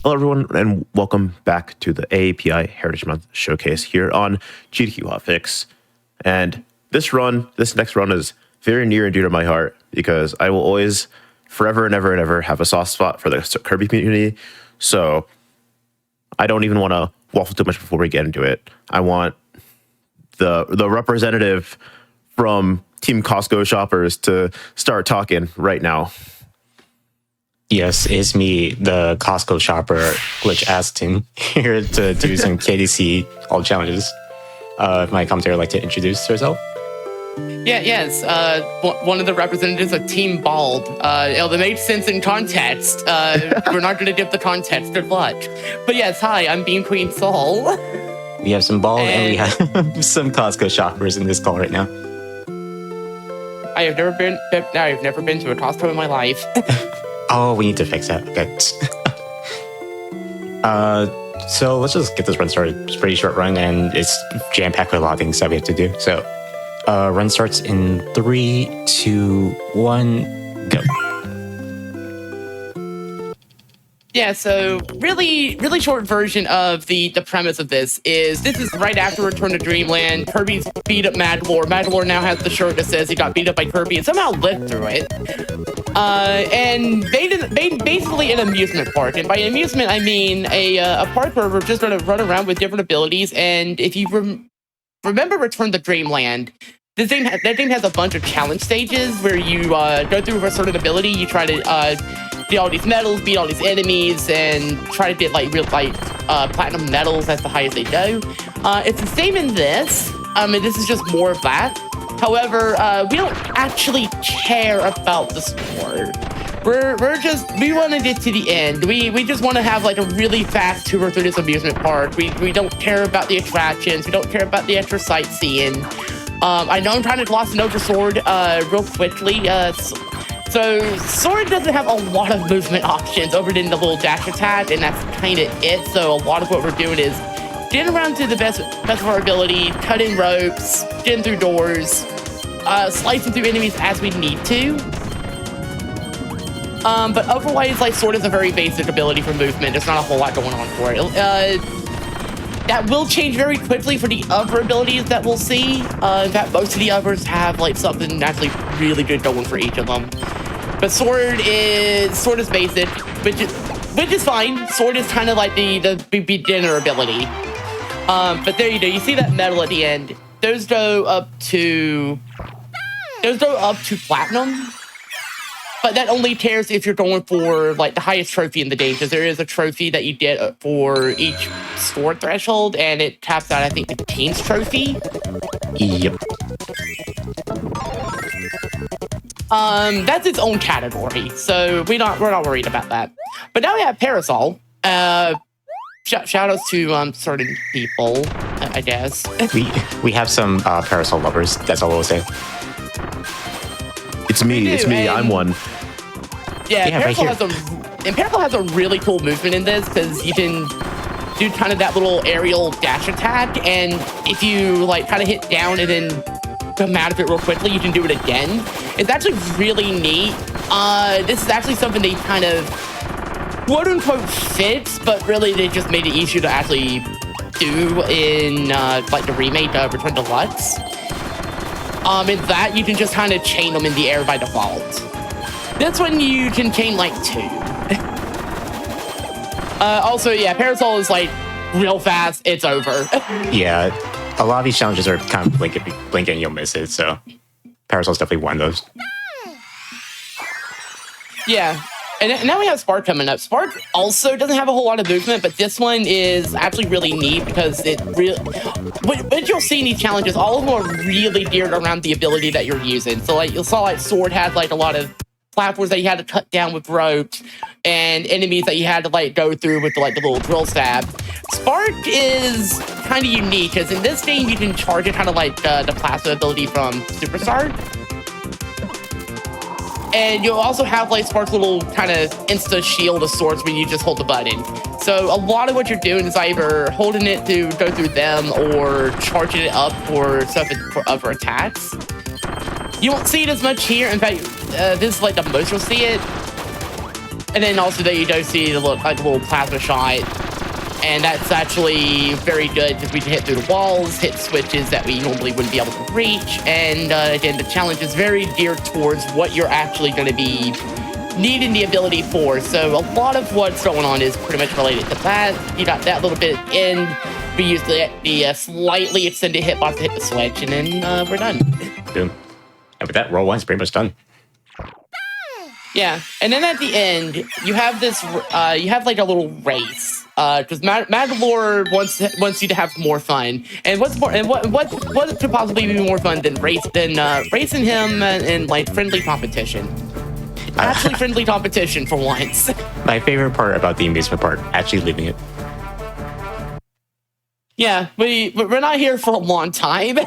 Hello, everyone, and welcome back to the AAPI Heritage Month showcase here on GDQ Hotfix. And this next run is very near and dear to my heart because I will always, forever and ever and ever, have a soft spot for the Kirby community. So I don't even want to waffle too much before we get into it. I want the representative from Team Costco shoppers to start talking right now. Yes, it's me, the Costco shopper, Glitchaston, here to do some KDC all challenges. My commentator would like to introduce herself. Yes. One of the representatives of Team Bald. It made sense in context. We're not going to give the context of much. But yes, hi, I'm Bean Queen Soul. We have some Bald and we have some Costco shoppers in this call right now. I've never been to a Costco in my life. Oh, we need to fix that. Okay. So let's just get this run started. It's a pretty short run, and it's jam-packed with a lot of things that we have to do. So run starts in 3, 2, 1, go. Yeah, so really short version of the premise of this is right after Return to Dreamland. Kirby's beat up Madlore. Madlore now has the shirt that says he got beat up by Kirby and somehow lived through it. And basically an amusement park. And by amusement, I mean a park where we're just going to run around with different abilities. And if you remember Return to Dreamland, that thing has a bunch of challenge stages where you go through a certain ability. You try to get all these medals, beat all these enemies, and try to get platinum medals. That's the highest they go. It's the same in this. This is just more of that. However, we don't actually care about the score. We want to get to the end. We just want to have like a really fast tour through this amusement park. We don't care about the attractions. We don't care about the extra sightseeing. I know I'm trying to gloss over Sword real quickly. So Sword doesn't have a lot of movement options other than the little dash attack, and that's kind of it. So a lot of what we're doing is getting around to the best of our ability, cutting ropes, getting through doors, slicing through enemies as we need to. But otherwise, Sword is a very basic ability for movement. There's not a whole lot going on for it. That will change very quickly for the other abilities that we'll see. In fact, most of the others have something actually really good going for each of them. But Sword is basic, which is fine. Sword is kind of like the beginner ability. But there you go. You see that medal at the end. Those go up to platinum. But that only cares if you're going for the highest trophy in the game, because there is a trophy that you get for each score threshold, and it taps out, I think, the team's trophy. Yep. That's its own category, so we're not worried about that. But now we have Parasol. Shout outs to certain people, I guess. We have some Parasol lovers. That's all we'll say. It's me. I'm one. Yeah, Parasol has a really cool movement in this because you can do kind of that little aerial dash attack, and if you kind of hit down and then come out of it real quickly, you can do it again. It's actually really neat. This is actually something they kind of quote unquote fixed, but really they just made it easier to actually do in the remake of Return to Lux. In that, you can just kind of chain them in the air by default. This one, you can chain 2. Also, yeah, Parasol is real fast. It's over. Yeah, a lot of these challenges are kind of blink and you'll miss it, so Parasol's definitely one of those. Yeah. And now we have Spark coming up. Spark also doesn't have a whole lot of movement, but this one is actually really neat because what you'll see in these challenges, all of them are really geared around the ability that you're using. So you saw Sword had a lot of platforms that you had to cut down with ropes and enemies that you had to go through with the little drill stab. Spark is kind of unique because in this game you can charge it kind of like the plasma ability from Superstar. And you'll also have Spark's little kind of insta shield of sorts where you just hold the button. So a lot of what you're doing is either holding it to go through them or charging it up for stuff for other attacks. You won't see it as much here. In fact, this is the most you'll see it. And then also that you do see the little plasma shot. And that's actually very good because we can hit through the walls, hit switches that we normally wouldn't be able to reach. And again, the challenge is very geared towards what you're actually going to be needing the ability for. So a lot of what's going on is pretty much related to that. You got that little bit in. We use the slightly extended hitbox to hit the switch, and then we're done. Boom. And with that, roll one's pretty much done. Yeah, and then at the end, you have this. You have like a little race. Because Mandalore wants you to have more fun, and what could possibly be more fun than racing him in like friendly competition? Actually, friendly competition for once. My favorite part about the amusement park, actually leaving it. Yeah, we're not here for a long time.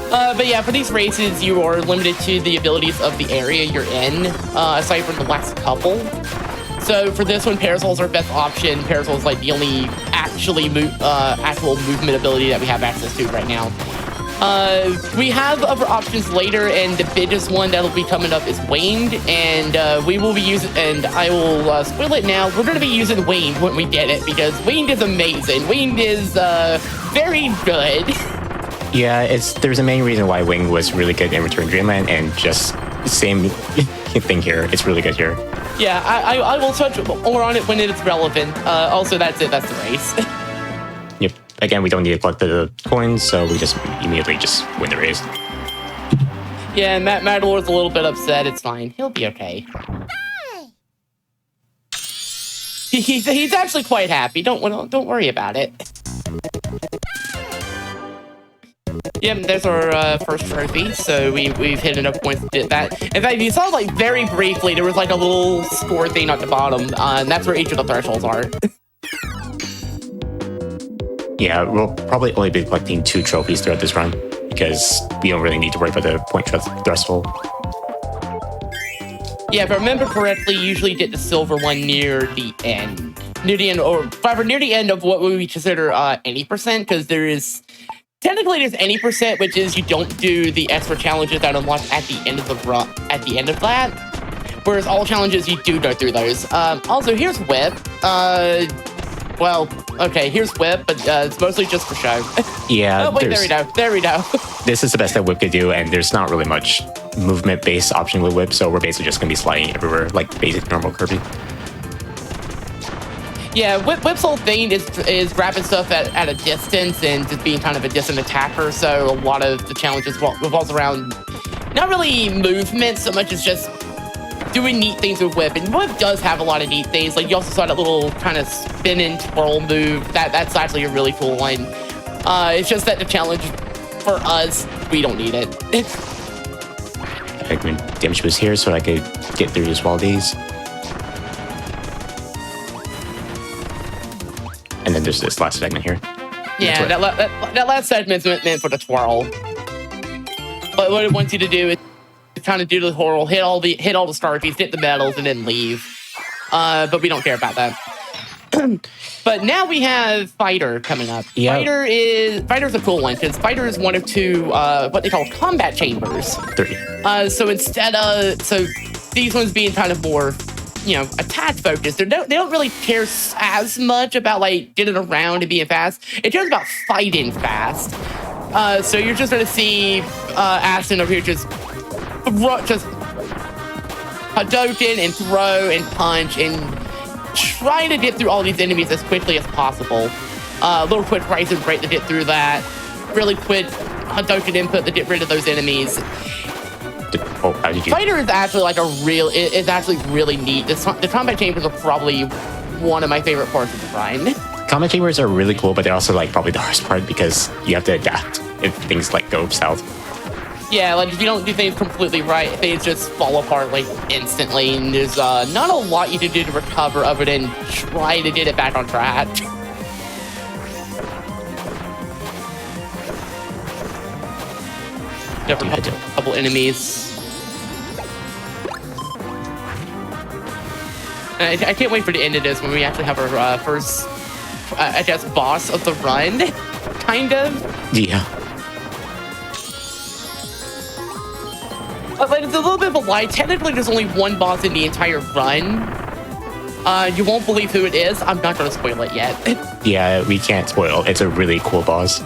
But yeah, for these races, you are limited to the abilities of the area you're in, aside from the last couple. So for this one, Parasol's our best option. Parasol's like the only actual movement ability that we have access to right now. We have other options later, and the biggest one that'll be coming up is Winged, and we will be using, and I will spoil it now, we're going to be using Winged when we get it, because Winged is amazing. Winged is very good. Yeah, there's a main reason why Wing was really good in Return to Dreamland, and just same thing here. It's really good here. Yeah, I will touch more on it when it's relevant. Also, that's it. That's the race. Yep. Again, we don't need to collect the coins, so we just immediately just win the race. Yeah, Mandalore's a little bit upset. It's fine. He'll be okay. He's actually quite happy. Don't worry about it. Yeah, there's our first trophy, so we've hit enough points to get that. In fact, you saw like very briefly, there was like a little score thing at the bottom, and that's where each of the thresholds are. Yeah, we'll probably only be collecting 2 trophies throughout this run, because we don't really need to worry about the point threshold. Yeah, if I remember correctly, you usually get the silver one near the end. Near the end of what we consider any percent, because technically, there's any percent, which is you don't do the extra challenges that unlock at the end of that. Whereas all challenges, you do go through those. Also, here's Whip. Well, okay, here's Whip, but it's mostly just for show. Yeah. Oh, wait, there we go. This is the best that Whip could do, and there's not really much movement-based option with Whip, so we're basically just going to be sliding everywhere like basic normal Kirby. Yeah, Whip's whole thing is grabbing stuff at a distance and just being kind of a distant attacker, so a lot of the challenges revolves around not really movement so much as just doing neat things with Whip. And Whip does have a lot of neat things. Like, you also saw that little kind of spin and twirl move. That's actually a really cool one. It's just that the challenge for us, we don't need it. I can damage boost here so I could get through these wall days. And then there's this last segment here. Yeah, that last segment's meant for the twirl. But what it wants you to do is kind of do the twirl, hit all the starfies, hit the medals, and then leave. But we don't care about that. But now we have Fighter coming up. Yep. Fighter's a cool one, because Fighter is one of 2 what they call combat chambers. 3. So these ones being kind of more, attack focused. They don't really care as much about like getting around and being fast. It cares about fighting fast. So you're just gonna see Aston over here just Hadouken and throw and punch and try to get through all these enemies as quickly as possible. A little quick rise and break to get through that. Really quick Hadouken input to get rid of those enemies. Fighter is actually it's actually really neat. The combat chambers are probably one of my favorite parts of the grind. Combat chambers are really cool, but they're also like probably the hardest part because you have to adapt if things like go south. Yeah, like if you don't do things completely right, things just fall apart like instantly, and there's not a lot you can do to recover other than try to get it back on track. Different couple enemies. And I can't wait for the end of this when we actually have our first, I guess, boss of the run, kind of. Yeah. Like, it's a little bit of a lie. Technically, there's only one boss in the entire run. You won't believe who it is. I'm not going to spoil it yet. Yeah, we can't spoil. It's a really cool boss.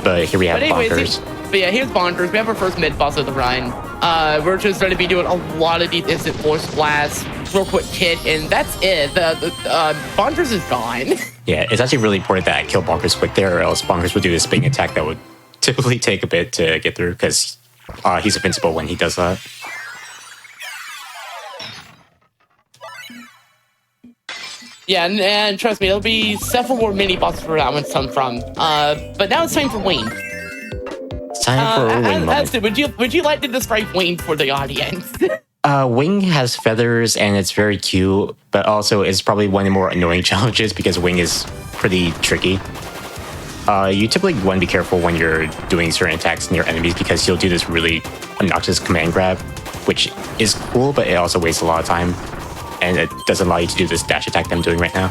But here we have Bonkers. But yeah, here's Bonkers. We have our first mid-boss of the run. We're just going to be doing a lot of these instant force blasts, real quick hit, and that's it. The Bonkers is gone. Yeah, it's actually really important that I kill Bonkers quick there, or else Bonkers would do this spin attack that would typically take a bit to get through, because he's invincible when he does that. Yeah, and trust me, there'll be several more mini bosses for that one to come from. But now it's time for Wayne. It's time for a Wing moment. Would you like to describe Wayne for the audience? Wing has feathers and it's very cute, but also it's probably one of the more annoying challenges because Wing is pretty tricky. You typically want to be careful when you're doing certain attacks near enemies because he'll do this really obnoxious command grab, which is cool, but it also wastes a lot of time. And it doesn't allow you to do this dash attack that I'm doing right now.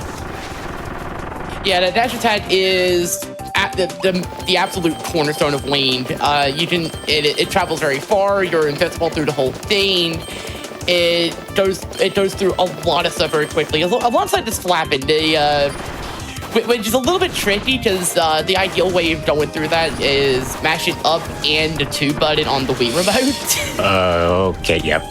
Yeah, the dash attack is at the absolute cornerstone of Wayne. It travels very far. You're invincible through the whole thing. It goes through a lot of stuff very quickly. Alongside this flapping, which is a little bit tricky because the ideal way of going through that is mashing up and the 2 button on the Wii remote. Okay, yep.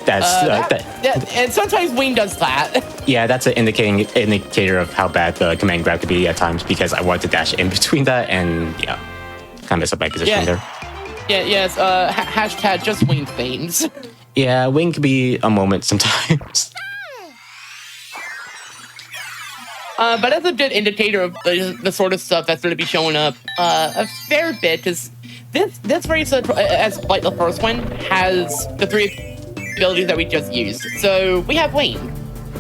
And sometimes Wayne does that. Yeah, that's an indicator of how bad the command grab could be at times because I wanted to dash in between that and yeah, kind of mess up my position there. Yeah, yes. Hashtag just Wayne things. Yeah, Wing could be a moment sometimes. But that's a good indicator of the sort of stuff that's going to be showing up a fair bit because this race, as like the first one, has the 3 abilities that we just used. So we have Wayne.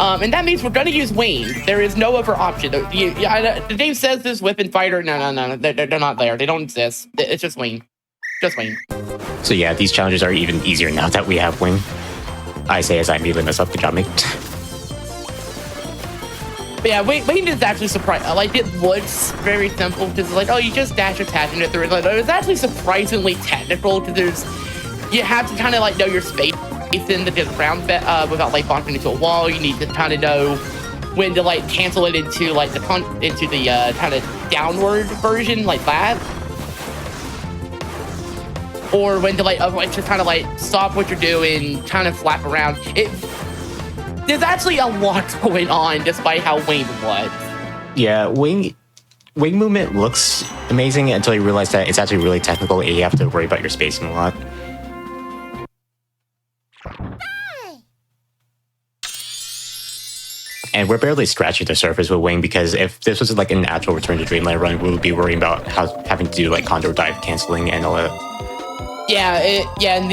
And that means we're going to use Wayne. There is no other option. The game says this whip and fighter. No. They're not there. They don't exist. It's just Wayne. Just Wayne. So yeah, these challenges are even easier now that we have Wing. I say as I immediately mess up. Good job, mate. But yeah, Wayne is actually surprising. Like, it looks very simple because it's like, oh, you just dash attack into it. Like, it's actually surprisingly technical because you have to kind of like know your space in the ground without like bumping into a wall. You need to kind of know when to like cancel it into like the kind of downward version like that, or when to like just kind of like stop what you're doing, kind of flap around. There's actually a lot going on despite how Wayne was. Yeah, Wing movement looks amazing until you realize that it's actually really technical and you have to worry about your spacing a lot. And we're barely scratching the surface with Wing because if this was like an actual Return to Dreamland run, we would be worrying about having to do like Condor Dive canceling and all that. Yeah, in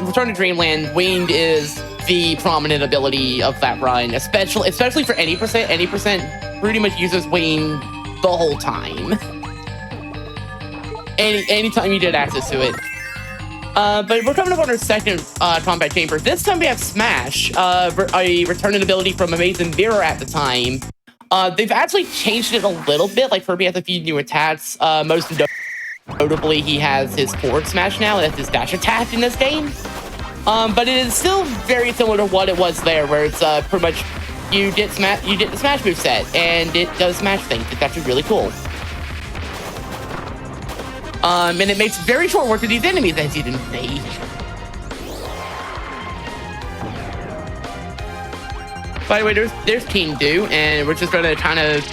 Return to Dreamland, Wing is the prominent ability of that run, especially for 80%. 80% pretty much uses Wing the whole time. Anytime you get access to it. But we're coming up on our second combat chamber. This time we have Smash, a returning ability from Amazing Mirror at the time. They've actually changed it a little bit. Like, Kirby has a few new attacks. Most notably, he has his forward smash now. That's his dash attack in this game. But it is still very similar to what it was there, where it's pretty much you get the Smash moveset, and it does Smash things. It's actually really cool. And it makes very short work of these enemies, as you can see. By the way, there's King Do, and we're just going to kind of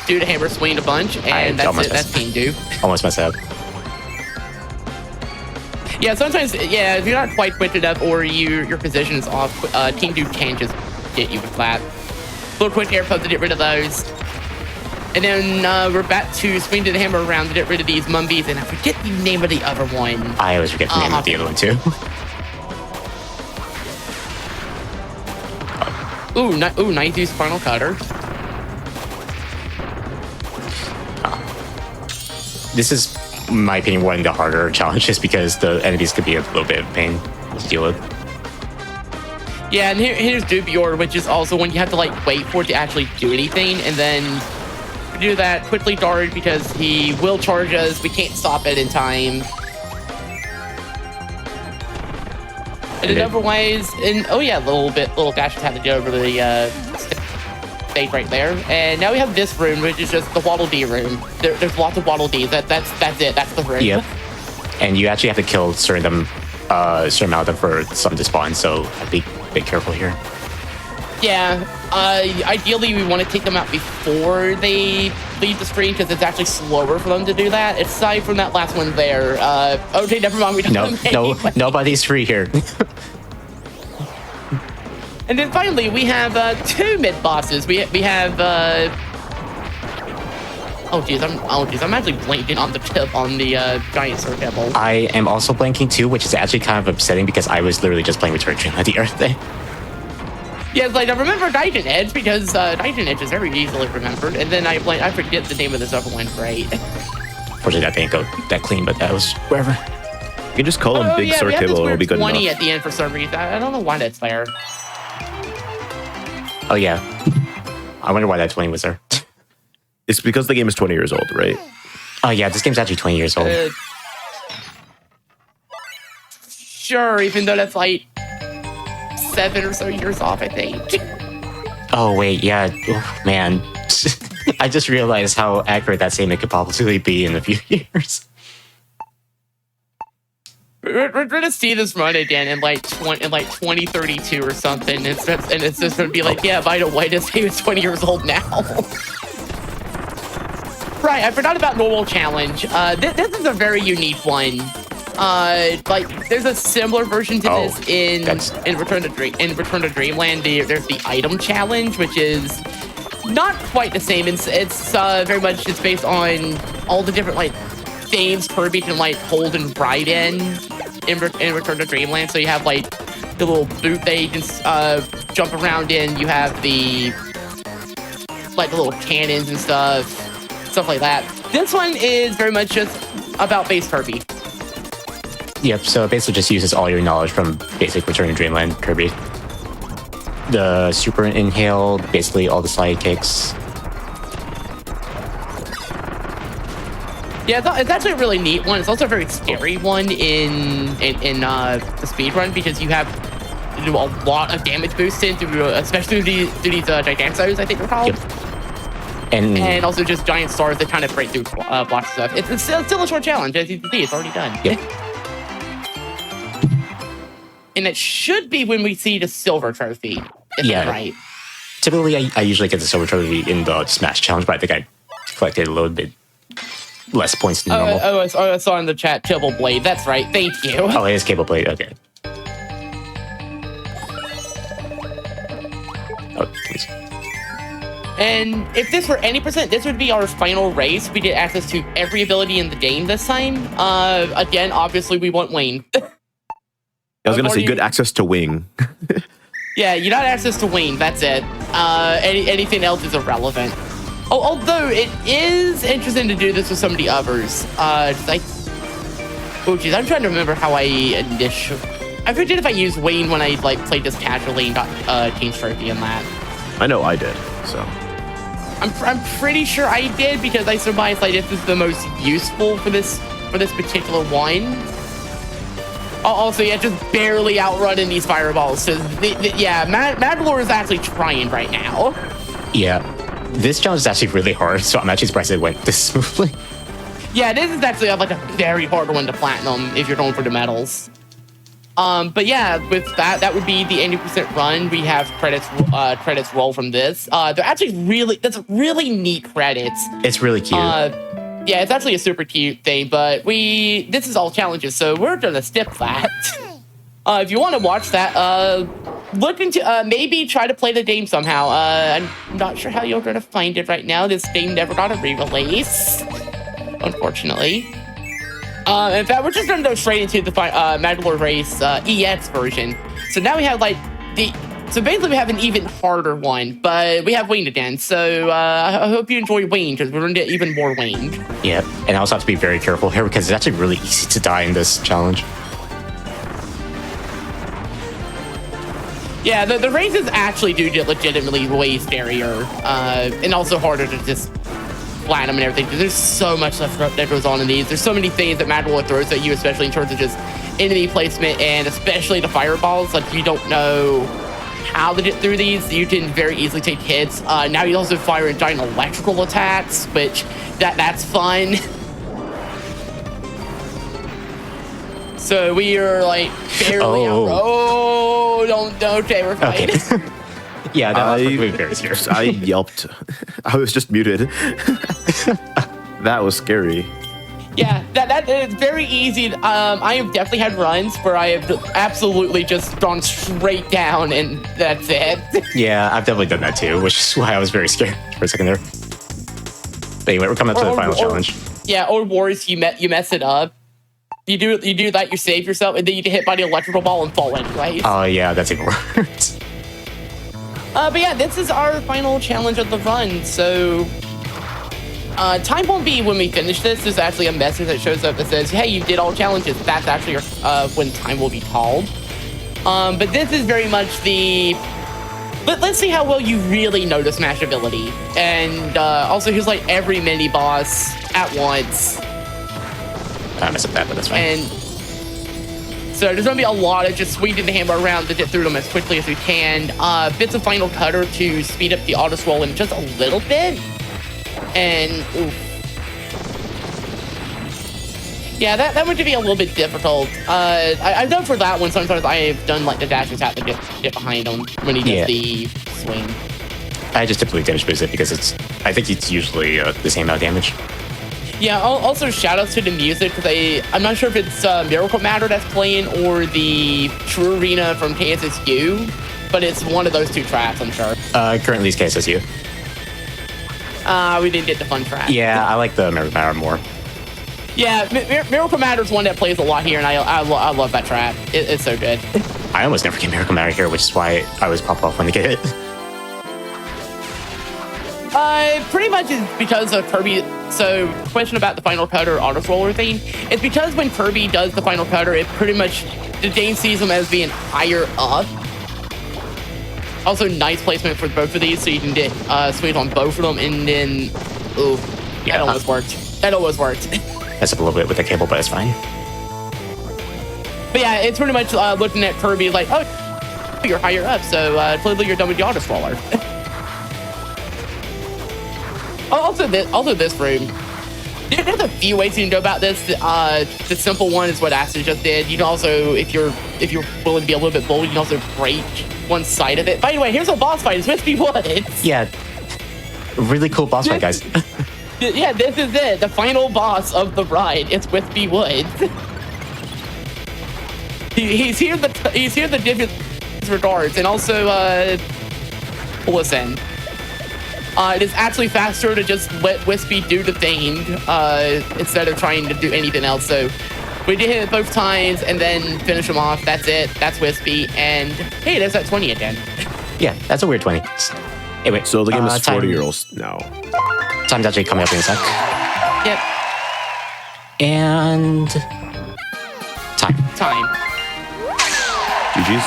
do the hammer swing a bunch, and that's it. That's King Do. Almost messed up. Yeah, sometimes, yeah, if you're not quite quick enough or your position is off, King Do can just get you with that. Little quick air pose to get rid of those. And then we're back to swing to the hammer around to get rid of these mumbies, and I forget the name of the other one. I always forget the name of the other one, too. Nice use Final Cutter. This is, in my opinion, one of the harder challenges because the enemies could be a little bit of pain to deal with. Yeah, and here's Dubior, which is also when you have to like wait for it to actually do anything, and then do that quickly dart because he will charge us. We can't stop it in time. And then otherwise, and oh yeah, little dash had to go over the stage right there. And now we have this room, which is just the Waddle Dee room. There's lots of Waddle Dees. That's it. That's the room. Yep. And you actually have to kill certain amount of them for some to spawn. So be careful here. Yeah. Ideally, we want to take them out before they leave the screen because it's actually slower for them to do that. Aside from that last one there. Okay, never mind. We don't. Nobody's free here. And then finally, we have two mid bosses. We have. Oh geez, I'm actually blanking on the tip on the giant circle. I am also blanking too, which is actually kind of upsetting because I was literally just playing with Turret Dream at the Earth Day. Yeah, it's like I remember Dyson Edge because Dyson Edge is very easily remembered, and then I forget the name of this other one. Right. Fortunately, that didn't go that clean, but that was wherever. You can just call him Big Circle, and it'll be good 20 enough. at the end for some reason. I don't know why that's there. Oh yeah, I wonder why that 20 was there. It's because the game is 20 years old, right? Oh yeah, this game's actually 20 years old. Sure, even though that's like 7 or so years off, I think. Oh wait, yeah, oh, man. I just realized how accurate that statement could possibly be in a few years. We're gonna see this run again in like 2032 or something, and it's just gonna be like, yeah, by the way, this game is 20 years old now. Right, I forgot about Normal Challenge. This is a very unique one. Like there's a similar version to this in Return to Dreamland. There's the Item Challenge, which is not quite the same. It's very much just based on all the different like things Kirby can like hold and ride in Return to Dreamland. So you have like the little boot that you can jump around in. You have the little cannons and stuff like that. This one is very much just about base Kirby. Yep, so it basically just uses all your knowledge from basic Return to Dreamland Kirby. The Super Inhale, basically all the slide kicks. Yeah, it's actually a really neat one. It's also a very scary one in the speedrun because you have to do a lot of damage boosting, especially through these Gigantos, I think they're called. Yep. And also just giant stars that kind of break through blocks and stuff. It's still a short challenge, as you can see. It's already done. Yep. And it should be when we see the silver trophy. Yeah. Right. Typically, I usually get the silver trophy in the Smash challenge, but I think I collected a little bit less points than normal. I saw in the chat, Cable Blade. That's right. Thank you. Oh, it is Cable Blade. Okay. Oh, please. And if this were any percent, this would be our final race. We get access to every ability in the game this time. Again, obviously, we want Wayne. I was going to say good access to Wing. Yeah, you got access to Wayne. That's it. Anything else is irrelevant. Oh, although it is interesting to do this with some of the others. Oh, geez, I'm trying to remember how I forget if I used Wayne when I played this casually and got Team's Trophy in that. I know I did, so. I'm pretty sure I did because I surmised this is the most useful for this particular one. Also, yeah, just barely outrunning these fireballs. So, Madlore is actually trying right now. Yeah, this challenge is actually really hard, so I'm actually surprised it went this smoothly. Yeah, this is actually a very hard one to platinum if you're going for the medals. But yeah, with that would be the 80% run. We have credits roll from this. They're actually that's really neat credits. It's really cute. Yeah, it's actually a super cute thing, but this is all challenges, so we're gonna skip that. If you want to watch that, look into maybe try to play the game somehow. I'm not sure how you're gonna find it right now. This game never got a re-release, unfortunately. In fact, we're just gonna go straight into the Mandalore Race EX version. So now we have so basically we have an even harder one, but we have Wayne again. So I hope you enjoy Wayne because we're gonna get even more Wayne. Yeah, and I also have to be very careful here because it's actually really easy to die in this challenge. Yeah, the races actually do get legitimately way scarier and also harder to just platinum and everything. There's so much stuff that goes on in these. There's so many things that Mandalore throws at you, especially in terms of just enemy placement and especially the fireballs. Like, you don't know how to get through these. You can very easily take hits. Now you also fire in giant electrical attacks, which that's fun. So we are like barely okay, we're fine. Okay. Yeah, that was very scary. I yelped. I was just muted. That was scary. Yeah, that is very easy. I have definitely had runs where I have absolutely just gone straight down and that's it. Yeah, I've definitely done that too, which is why I was very scared for a second there. But anyway, we're coming up to the final challenge. Yeah, or worse, you mess it up. You do that, you save yourself, and then you get hit by the electrical ball and fall anyway. Oh yeah, that's even worse. But yeah, this is our final challenge of the run. So time won't be when we finish this. There's actually a message that shows up that says, "Hey, you did all challenges." That's actually when time will be called. But this is very much the. Let's see how well you really know the Smash ability. And also, here's like every mini boss at once. I messed up that, but that's fine. And so there's going to be a lot of just swinging the hammer around to get through them as quickly as we can. Bits of Final Cutter to speed up the auto swirl in just a little bit. And oof. Yeah, that would be a little bit difficult. I've done for that one. Sometimes I've done like the dash attack to get behind him when he does the swing. I just typically damage boost it because I think it's usually the same amount of damage. Yeah, also shoutouts to the music, because I'm not sure if it's Miracle Matter that's playing or the True Arena from KSSU, but it's one of those two tracks, I'm sure. Currently it's KSSU. We didn't get the fun track. Yeah, I like the Miracle Matter more. Yeah, Miracle Matter is one that plays a lot here, and I love that track. It's so good. I almost never get Miracle Matter here, which is why I always pop off when I get it. Pretty much is because of Kirby. So, question about the Final Cutter auto roller thing. It's because when Kirby does the Final Cutter, it pretty much, the game sees them as being higher up. Also, nice placement for both of these, so you can get swings on both of them, and then, ooh, yeah, that almost worked. That almost worked. Mess up a little bit with the cable, but it's fine. But yeah, it's pretty much looking at Kirby like, oh, you're higher up, so clearly you're done with the auto roller. Also this room. There's a few ways you can go about this. The simple one is what Aston just did. You can also, if you're willing to be a little bit bold, you can also break one side of it. By the way, here's a boss fight. It's Wispy Woods. Yeah, really cool boss fight, guys. Yeah, this is it. The final boss of the ride. It's Wispy Woods. He's here the different regards, and also listen. It is actually faster to just let Wispy do the thing instead of trying to do anything else. So we did hit it both times and then finish him off. That's it. That's Wispy. And hey, there's that 20 again. Yeah, that's a weird 20. Anyway, So the game is 40-year-olds now. Time's actually coming up in a sec. Yep. And Time. GG's.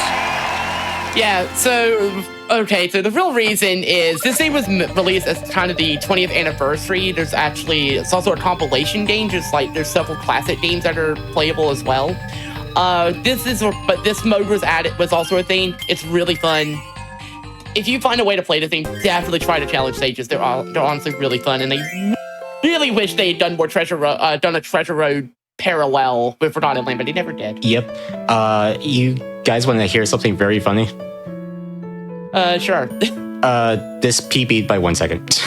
Yeah, so the real reason is this game was released as kind of the 20th anniversary. It's also a compilation game, just like there's several classic games that are playable as well. This mode was also a thing. It's really fun. If you find a way to play the thing, definitely try the challenge stages. They're honestly really fun, and they really wish they had done more done a Treasure Road parallel with Forgotten Land, but they never did. Yep. You guys want to hear something very funny? Sure. This PB'd by 1 second.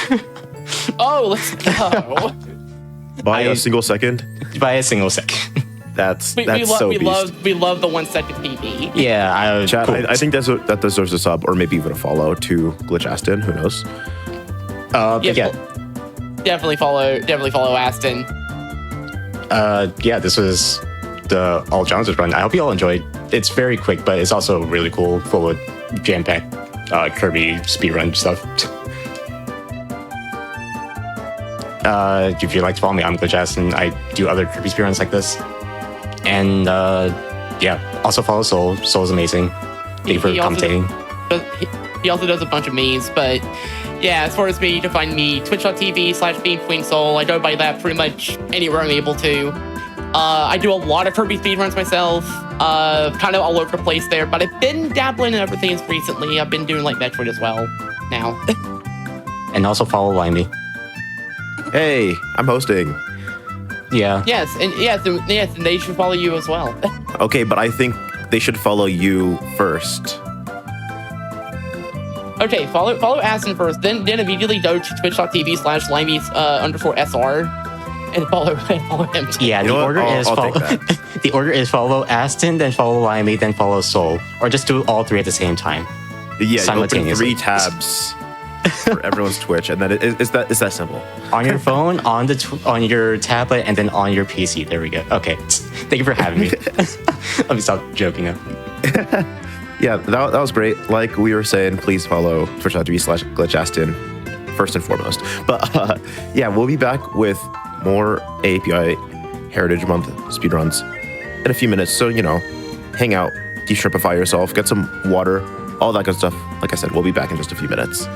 Oh, let's go. By a single second? By a single second. That's we so beast. love the 1 second PB. Yeah, Chat, cool. I think that deserves a sub, or maybe even a follow to Glitchaston. Who knows? Yeah. Definitely follow Aston. Yeah, this was the All Challenges run. I hope you all enjoyed. It's very quick, but it's also really cool, full of jam-packed Kirby speedrun stuff. If you'd like to follow me, I'm Glitchaston. I do other Kirby speedruns like this. And yeah, also follow Soul. Soul's amazing. Thank you for commentating. He also does a bunch of memes, but yeah, as far as me, you can find me twitch.tv/BeamQueenSoul. I go by that pretty much anywhere I'm able to. I do a lot of Kirby speedruns myself, kind of all over the place there, but I've been dabbling in other things recently. I've been doing like Metroid as well now. And also follow Limey. Hey, I'm hosting. Yeah. Yes, and they should follow you as well. Okay, but I think they should follow you first. Okay, follow Aston first, then immediately go to twitch.tv/limey_SR and follow him. Yeah, You the know what? order is I'll take follow. The order is follow Aston, then follow Limey, then follow Soul, or just do all three at the same time. Yeah, you open Simultaneously. 3 tabs for everyone's Twitch, and then it's that simple. On your phone, on your tablet, and then on your PC. There we go. Okay, thank you for having me. Let me stop joking now. Yeah, that was great. Like we were saying, please follow twitch.tv/Glitchaston first and foremost. But yeah, we'll be back with more AAPI Heritage Month speedruns in a few minutes. So, hang out, de-stripify yourself, get some water, all that good stuff. Like I said, we'll be back in just a few minutes.